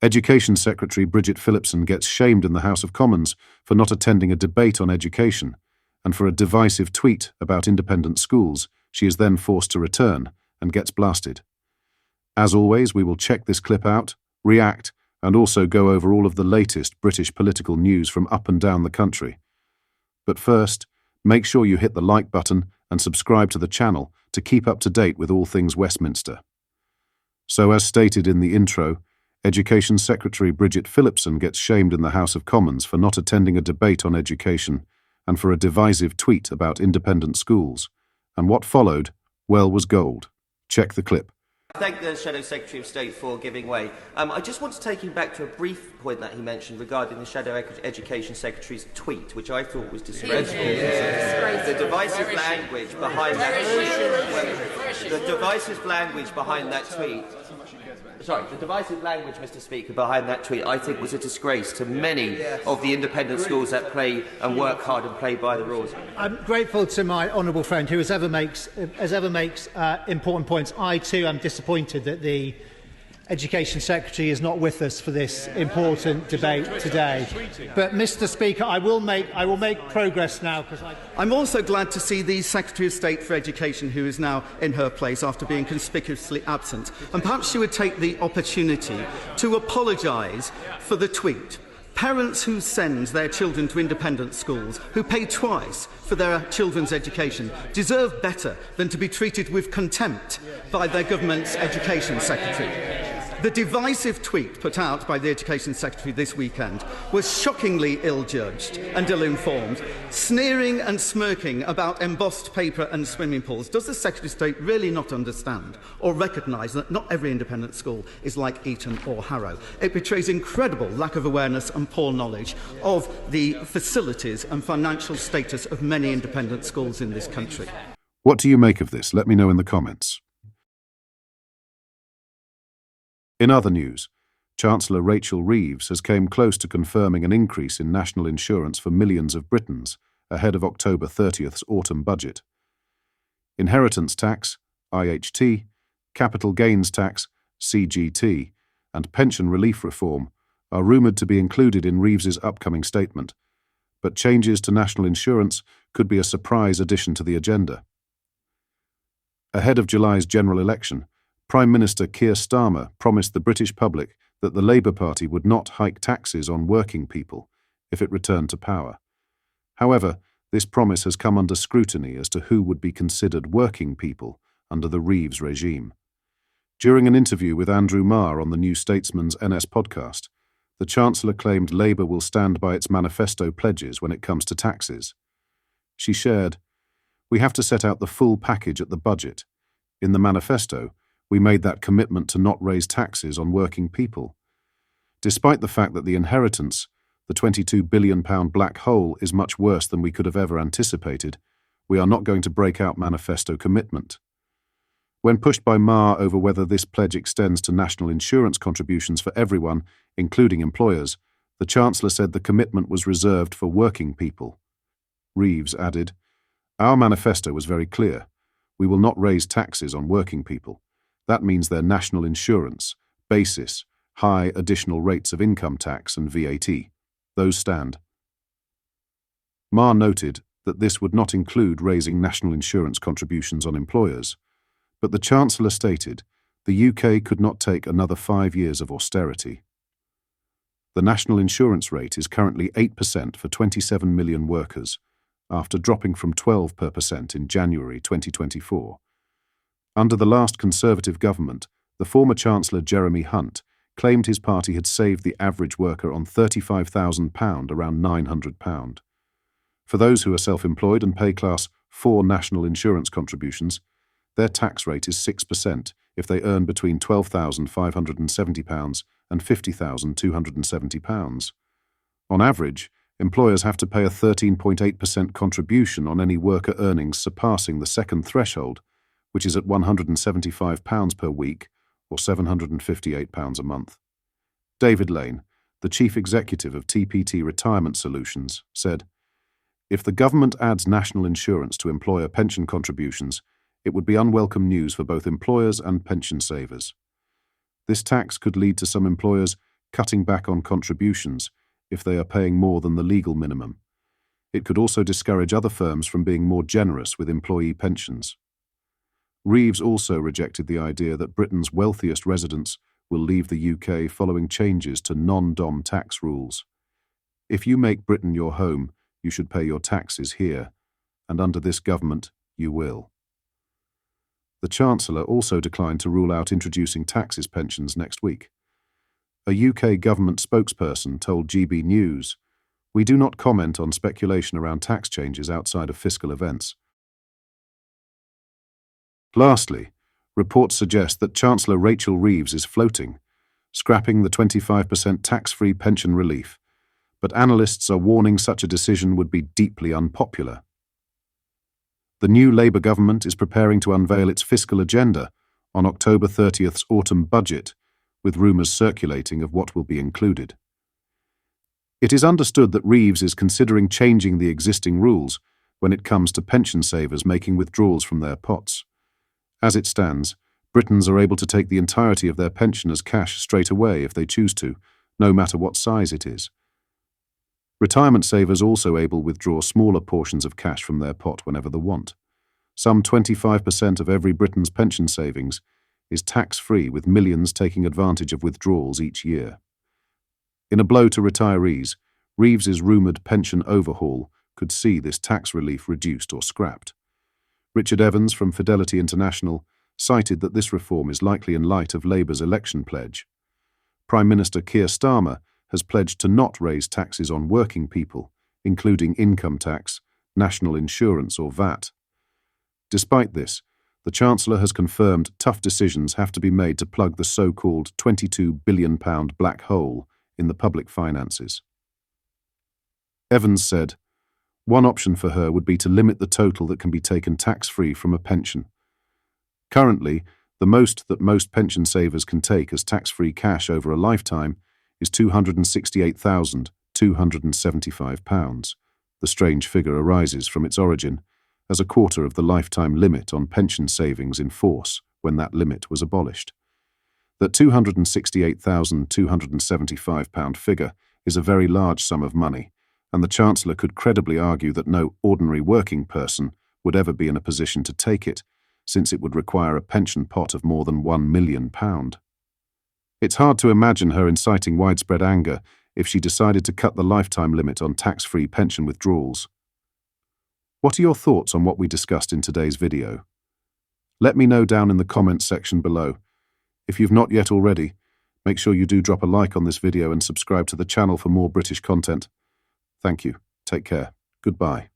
Education Secretary Bridget Phillipson gets shamed in the House of Commons for not attending a debate on education, and for a divisive tweet about independent schools, she is then forced to return and gets blasted. As always, we will check this clip out, react, and also go over all of the latest British political news from up and down the country. But first, make sure you hit the like button and subscribe to the channel to keep up to date with all things Westminster. So, as stated in the intro, Education Secretary Bridget Phillipson gets shamed in the House of Commons for not attending a debate on education and for a divisive tweet about independent schools. And what followed, well, was gold. Check the clip. I thank the Shadow Secretary of State for giving way. I just want to take him back to a brief point that he mentioned regarding the Shadow Education Secretary's tweet, which I thought was disgraceful. The divisive language behind that tweet. The divisive language behind that tweet. Sorry, the divisive language, Mr. Speaker, behind that tweet, I think was a disgrace to many of the independent schools that play and work hard and play by the rules. I'm grateful to my honourable friend who as ever makes important points. I too am disappointed that the Education Secretary is not with us for this important debate today. But, Mr. Speaker, I will make progress now. I'm also glad to see the Secretary of State for Education, who is now in her place after being conspicuously absent. And perhaps she would take the opportunity to apologise for the tweet. Parents who send their children to independent schools, who pay twice for their children's education, deserve better than to be treated with contempt by their government's Education Secretary. The divisive tweet put out by the Education Secretary this weekend was shockingly ill-judged and ill-informed, sneering and smirking about embossed paper and swimming pools. Does the Secretary of State really not understand or recognise that not every independent school is like Eton or Harrow? It betrays incredible lack of awareness and poor knowledge of the facilities and financial status of many independent schools in this country. What do you make of this? Let me know in the comments. In other news, Chancellor Rachel Reeves has came close to confirming an increase in national insurance for millions of Britons ahead of October 30th's autumn budget. Inheritance tax, IHT, capital gains tax, CGT, and pension relief reform are rumoured to be included in Reeves's upcoming statement, but changes to national insurance could be a surprise addition to the agenda. Ahead of July's general election, Prime Minister Keir Starmer promised the British public that the Labour Party would not hike taxes on working people if it returned to power. However, this promise has come under scrutiny as to who would be considered working people under the Reeves regime. During an interview with Andrew Marr on the New Statesman's NS podcast, the Chancellor claimed Labour will stand by its manifesto pledges when it comes to taxes. She shared, "We have to set out the full package at the budget. In the manifesto, we made that commitment to not raise taxes on working people. Despite the fact that the inheritance, the £22 billion black hole, is much worse than we could have ever anticipated, we are not going to break out manifesto commitment." When pushed by Marr over whether this pledge extends to national insurance contributions for everyone, including employers, the Chancellor said the commitment was reserved for working people. Reeves added, "Our manifesto was very clear. We will not raise taxes on working people. That means their national insurance, basis, high additional rates of income tax and VAT. Those stand." Marr noted that this would not include raising national insurance contributions on employers, but the Chancellor stated the UK could not take another 5 years of austerity. The national insurance rate is currently 8% for 27 million workers, after dropping from 12% in January 2024. Under the last Conservative government, the former Chancellor Jeremy Hunt claimed his party had saved the average worker on £35,000 around £900. For those who are self-employed and pay Class 4 national insurance contributions, their tax rate is 6% if they earn between £12,570 and £50,270. On average, employers have to pay a 13.8% contribution on any worker earnings surpassing the second threshold, which is at £175 per week or £758 a month. David Lane, the Chief Executive of TPT Retirement Solutions, said, "If the government adds national insurance to employer pension contributions, it would be unwelcome news for both employers and pension savers. This tax could lead to some employers cutting back on contributions if they are paying more than the legal minimum. It could also discourage other firms from being more generous with employee pensions. Reeves also rejected the idea that Britain's wealthiest residents will leave the UK following changes to non-dom tax rules. If you make Britain your home, you should pay your taxes here, and under this government, you will. The Chancellor also declined to rule out introducing taxes pensions next week. A UK government spokesperson told GB News, "We do not comment on speculation around tax changes outside of fiscal events." Lastly, reports suggest that Chancellor Rachel Reeves is floating, scrapping the 25% tax-free pension relief, but analysts are warning such a decision would be deeply unpopular. The new Labour government is preparing to unveil its fiscal agenda on October 30th's autumn budget, with rumours circulating of what will be included. It is understood that Reeves is considering changing the existing rules when it comes to pension savers making withdrawals from their pots. As it stands, Britons are able to take the entirety of their pension as cash straight away if they choose to, no matter what size it is. Retirement savers also able to withdraw smaller portions of cash from their pot whenever they want. Some 25% of every Briton's pension savings is tax-free, with millions taking advantage of withdrawals each year. In a blow to retirees, Reeves's rumoured pension overhaul could see this tax relief reduced or scrapped. Richard Evans from Fidelity International cited that this reform is likely in light of Labour's election pledge. Prime Minister Keir Starmer has pledged to not raise taxes on working people, including income tax, national insurance or VAT. Despite this, the Chancellor has confirmed tough decisions have to be made to plug the so-called £22 billion black hole in the public finances. Evans said, "One option for her would be to limit the total that can be taken tax-free from a pension. Currently, the most that most pension savers can take as tax-free cash over a lifetime is £268,275. The strange figure arises from its origin as a quarter of the lifetime limit on pension savings in force when that limit was abolished. That £268,275 figure is a very large sum of money, and the Chancellor could credibly argue that no ordinary working person would ever be in a position to take it, since it would require a pension pot of more than £1 million. It's hard to imagine her inciting widespread anger if she decided to cut the lifetime limit on tax-free pension withdrawals. What are your thoughts on what we discussed in today's video? Let me know down in the comments section below. If you've not yet already, make sure you do drop a like on this video and subscribe to the channel for more British content. Thank you. Take care. Goodbye.